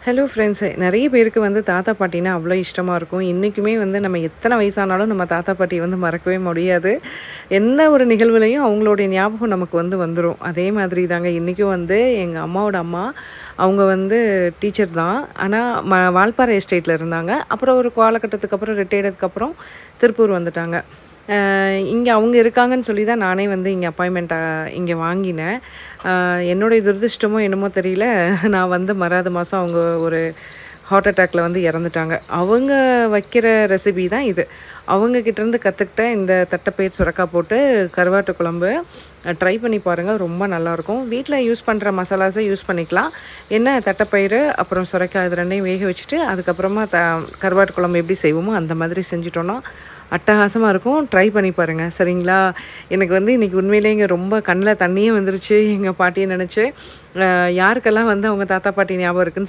Hello friends, நிறைய பேருக்கு வந்து தாத்தா பாட்டினா அவ்வளோ இஷ்டமா இருக்கும். இன்னைக்குமே வந்து நம்ம எத்தனை வயசானாலும் நம்ம தாத்தா பாட்டிய வந்து மறக்கவே முடியாது. எந்த ஒரு நிகழ்வுலயும் அவங்களுடைய ஞாபகம் நமக்கு வந்து வந்துரும். அதே மாதிரி தாங்க இன்னைக்கும் வந்து எங்க அம்மாவோட அம்மா, அவங்க வந்து டீச்சர் தான். ஆனா வால்பாறை எஸ்டேட்ல இருந்தாங்க. அப்புறம் ஒரு காலகட்டத்துக்கு அப்புறம் ரிட்டயர்ட் ஆனதுக்கப்புறம் திருப்பூர் வந்துட்டாங்க. இங்க அவங்க இருக்காங்கன்னு சொல்லி தான் நானே வந்து இங்க அப்பாயின்மென்ட் இங்க வாங்கினேன். என்னுடைய துரதிர்ஷ்டமோ என்னமோ தெரியல. நான் வந்து மறாத மாசம் அவங்க ஒரு ஹார்ட் அட்டாக்ல வந்து இறந்துட்டாங்க. அவங்க வைக்கிற ரெசிபி தான் இது. அவங்க கிட்டேருந்து கத்துக்கிட்ட இந்த தட்டைப்பயிர் சுரக்காய் போட்டு கருவாட்டு குழம்பு ட்ரை பண்ணி பாருங்க. ரொம்ப நல்லாயிருக்கும். வீட்ல யூஸ் பண்ற மசாலாஸ யூஸ் பண்ணிக்கலாம். என்ன தட்டைப்பயிறு, அப்புறம் சுரைக்காய் இது 2யும் வேக வச்சுட்டு, அதுக்கப்புறமா கருவாட்டு குழம்பு எப்படி செய்வோமோ அந்த மாதிரி செஞ்சுட்டோம்னா, அட்டகாசமா இருக்கும். ட்ரை பண்ணி பாருங்க. சரிங்களா? எனக்கு வந்து இன்னைக்கு உண்மையிலேங்க ரொம்ப கண்ல தண்ணியே வந்துருச்சு. எங்க பாட்டிய நெனச்சு. யாருக்கெல்லாம் வந்து அவங்க தாத்தா, பாட்டி ஞாபகம் இருக்குன்னு